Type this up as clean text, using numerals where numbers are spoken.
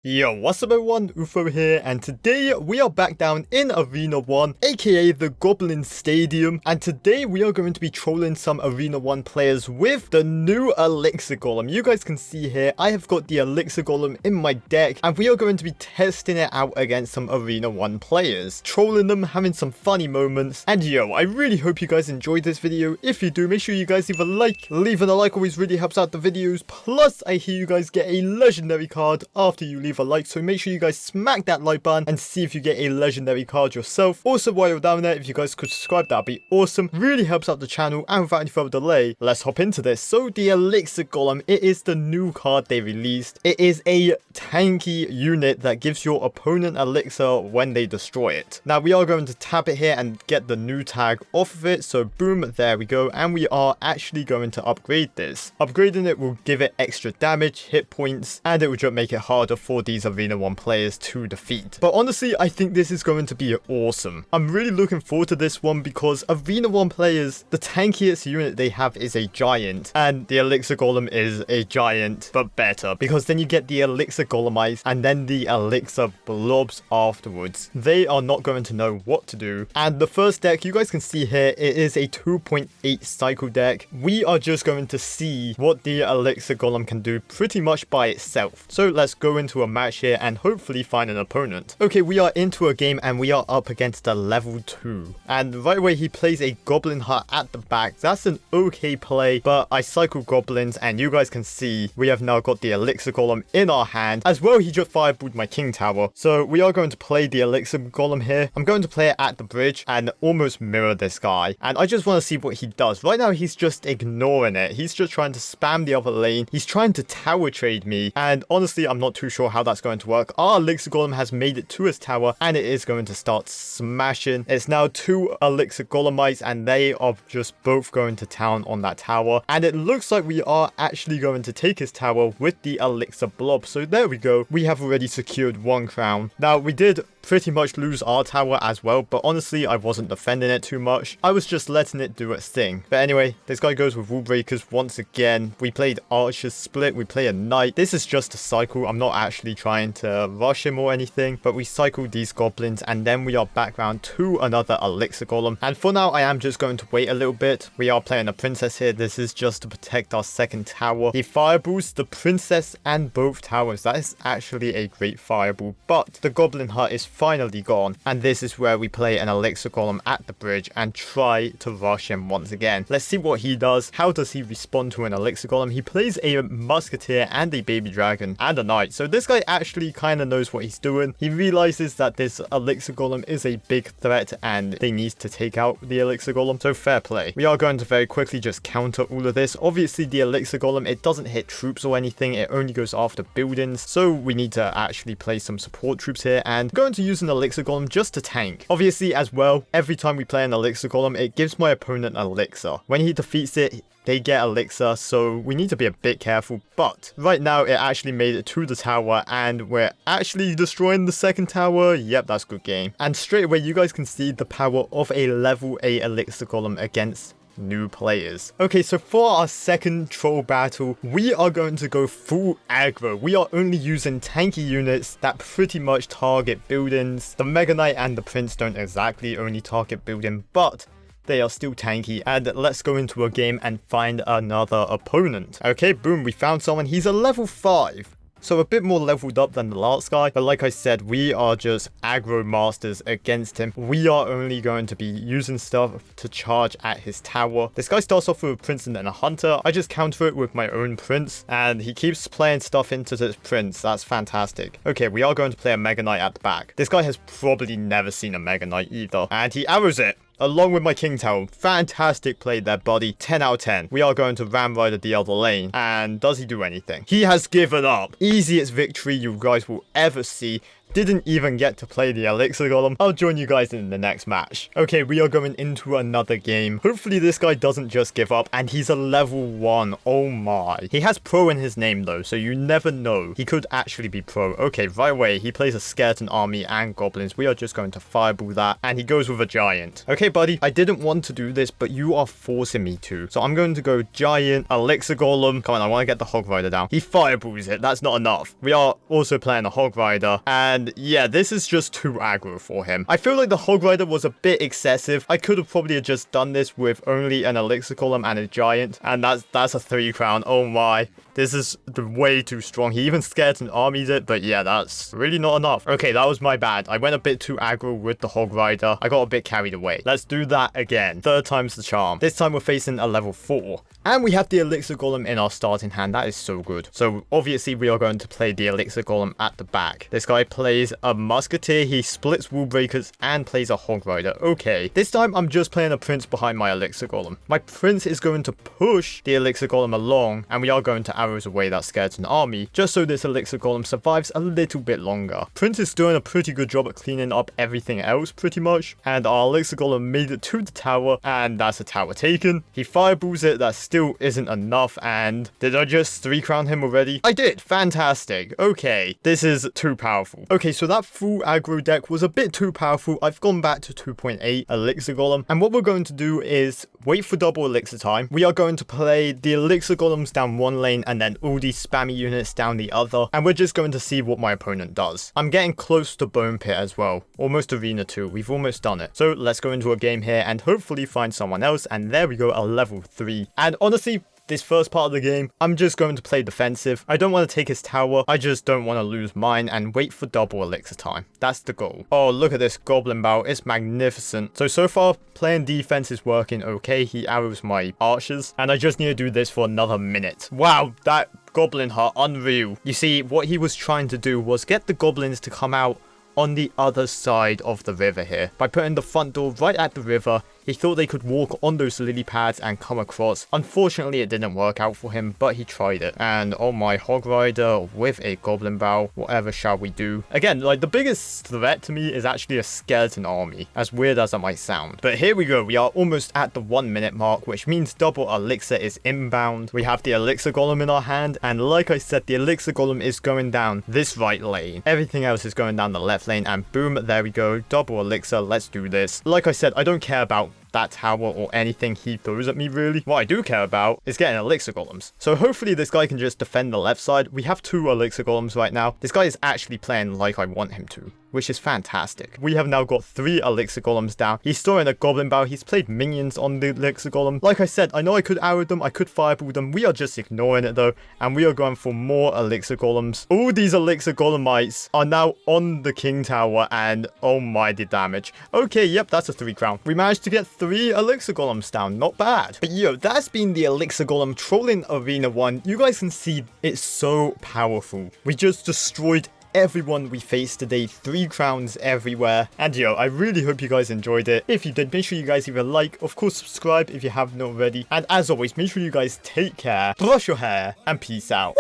Yo, what's up everyone, OOfro here, and today we are back down in Arena 1, aka the Goblin Stadium, and today we are going to be trolling some Arena 1 players with the new Elixir Golem. You guys can see here, I have got the Elixir Golem in my deck, and we are going to be testing it out against some Arena 1 players, trolling them, having some funny moments, and yo, I really hope you guys enjoyed this video. If you do, make sure you guys leave a like. Leaving a like always really helps out the videos, plus I hear you guys get a legendary card after you leave a like, so make sure you guys smack that like button and see if you get a legendary card yourself. Also, while you're down there, if you guys could subscribe, that'd be awesome. Really helps out the channel. And without any further delay, let's hop into this. So the Elixir Golem, it is the new card they released. It is a tanky unit that gives your opponent elixir when they destroy it. Now we are going to tap it here and get the new tag off of it. So boom, there we go. And we are actually going to upgrade this. Upgrading it will give it extra damage, hit points, and it will just make it harder for these Arena 1 players to defeat. But honestly, I think this is going to be awesome. I'm really looking forward to this one because Arena 1 players, the tankiest unit they have is a giant, and the Elixir Golem is a giant, but better, because then you get the Elixir Golemites and then the Elixir Blobs afterwards. They are not going to know what to do. And the first deck, you guys can see here, it is a 2.8 cycle deck. We are just going to see what the Elixir Golem can do pretty much by itself. So let's go into a match here and hopefully find an opponent. Okay, we are into a game and we are up against a level 2. And right away, he plays a Goblin Hut at the back. That's an okay play, but I cycle Goblins and you guys can see we have now got the Elixir Golem in our hand. As well, he just fireballed my King Tower. So we are going to play the Elixir Golem here. I'm going to play it at the bridge and almost mirror this guy. And I just want to see what he does. Right now, he's just ignoring it. He's just trying to spam the other lane. He's trying to tower trade me. And honestly, I'm not too sure how that's going to work. Our Elixir Golem has made it to his tower and it is going to start smashing. It's now 2 Elixir Golemites and they are just both going to town on that tower. And it looks like we are actually going to take his tower with the Elixir Blob. So there we go. We have already secured 1 crown. Now we did pretty much lose our tower as well, but honestly I wasn't defending it too much. I was just letting it do its thing. But anyway, this guy goes with Wall Breakers once again. We played Archer's Split, we play a Knight. This is just a cycle. I'm not actually trying to rush him or anything, but we cycled these Goblins and then we are back round to another Elixir Golem. And for now I am just going to wait a little bit. We are playing a Princess here. This is just to protect our second tower. He fireballs the Princess and both towers. That is actually a great fireball, but the Goblin Hut is finally gone, and this is where we play an Elixir Golem at the bridge and try to rush him once again. Let's see what he does. How does he respond to an Elixir Golem? He plays a Musketeer and a Baby Dragon and a Knight, so this guy actually kind of knows what he's doing. He realizes that this Elixir Golem is a big threat and they need to take out the Elixir Golem, so fair play. We are going to very quickly just counter all of this. Obviously the Elixir Golem, it doesn't hit troops or anything, it only goes after buildings, so we need to actually play some support troops here and going to use an Elixir Golem just to tank. Obviously as well, every time we play an Elixir Golem, it gives my opponent elixir. When he defeats it, they get elixir, so we need to be a bit careful. But right now it actually made it to the tower and we're actually destroying the second tower. Yep, that's good game. And straight away you guys can see the power of a level 8 Elixir Golem against new players. Okay, so for our second troll battle, we are going to go full aggro. We are only using tanky units that pretty much target buildings. The Mega Knight and the Prince don't exactly only target building, but they are still tanky. And let's go into a game and find another opponent. Okay, boom, we found someone. He's a level 5. So a bit more leveled up than the last guy, but like I said, we are just aggro masters against him. We are only going to be using stuff to charge at his tower. This guy starts off with a prince and then a hunter. I just counter it with my own prince, and he keeps playing stuff into this prince. That's fantastic. Okay, we are going to play a Mega Knight at the back. This guy has probably never seen a Mega Knight either, and he arrows it along with my King Tower. Fantastic play there, buddy. 10 out of 10. We are going to Ram Rider the other lane. And does he do anything? He has given up. Easiest victory you guys will ever see. didn't even get to play the Elixir Golem. I'll join you guys in the next match. Okay, we are going into another game. Hopefully this guy doesn't just give up, and he's a level 1. Oh my. He has pro in his name though, so you never know. He could actually be pro. Okay, right away, he plays a skeleton army and goblins. We are just going to fireball that, and he goes with a giant. Okay, buddy, I didn't want to do this, but you are forcing me to. So I'm going to go giant, Elixir Golem. Come on, I want to get the Hog Rider down. He fireballs it. That's not enough. We are also playing a Hog Rider, and yeah, this is just too aggro for him. I feel like the Hog Rider was a bit excessive. I could have probably just done this with only an Elixir Column and a giant, and that's a 3 crown. Oh my. This is way too strong. He even skeleton armies it, but yeah, that's really not enough. Okay, that was my bad. I went a bit too aggro with the Hog Rider. I got a bit carried away. Let's do that again. 3rd time's the charm. This time we're facing a level 4. And we have the Elixir Golem in our starting hand. That is so good. So obviously we are going to play the Elixir Golem at the back. This guy plays a Musketeer. He splits Wall Breakers and plays a Hog Rider. Okay. This time I'm just playing a Prince behind my Elixir Golem. My Prince is going to push the Elixir Golem along, and we are going to arrows away that skeleton army, just so this Elixir Golem survives a little bit longer. Prince is doing a pretty good job at cleaning up everything else pretty much, and our Elixir Golem made it to the tower, and that's a tower taken. He fireballs it. That still isn't enough, and did I just 3 crown him already? I did. Fantastic. Okay, this is too powerful. Okay, so that full aggro deck was a bit too powerful. I've gone back to 2.8 Elixir Golem, and what we're going to do is wait for double elixir time. We are going to play the Elixir Golems down one lane and then all these spammy units down the other, and we're just going to see what my opponent does. I'm getting close to Bone Pit as well, almost Arena 2. We've almost done it. So let's go into a game here and hopefully find someone else, and there we go, a level 3. And honestly, this first part of the game, I'm just going to play defensive. I don't want to take his tower. I just don't want to lose mine and wait for double elixir time. That's the goal. Oh, look at this Goblin Bow. It's magnificent. So far, playing defense is working okay. He arrows my archers, and I just need to do this for another minute. Wow, that Goblin Heart, unreal. You see, what he was trying to do was get the goblins to come out on the other side of the river here. By putting the front door right at the river, he thought they could walk on those lily pads and come across. Unfortunately, it didn't work out for him, but he tried it. And oh my, Hog Rider with a Goblin Bow. Whatever shall we do? Again, like, the biggest threat to me is actually a skeleton army, as weird as that might sound. But here we go. We are almost at the 1 minute mark, which means double elixir is inbound. We have the Elixir Golem in our hand, and like I said, the Elixir Golem is going down this right lane. Everything else is going down the left lane, and boom, there we go. Double elixir. Let's do this. Like I said, I don't care about that tower or anything he throws at me, really. What I do care about is getting Elixir Golems. So hopefully this guy can just defend the left side. We have 2 Elixir Golems right now. This guy is actually playing like I want him to, which is fantastic. We have now got 3 Elixir Golems down. He's storing a Goblin Bow. He's played minions on the Elixir Golem. Like I said, I know I could arrow them, I could fireball them. We are just ignoring it though, and we are going for more Elixir Golems. All these Elixir Golemites are now on the King Tower, and oh my, the damage. Okay, yep, that's a 3 crown. We managed to get 3 Elixir Golems down. Not bad. But yo, that's been the Elixir Golem trolling Arena 1. You guys can see it's so powerful. We just destroyed everyone we faced today. 3 crowns everywhere. And yo, I really hope you guys enjoyed it. If you did, make sure you guys leave a like. Of course, subscribe if you haven't already. And as always, make sure you guys take care, brush your hair, and peace out.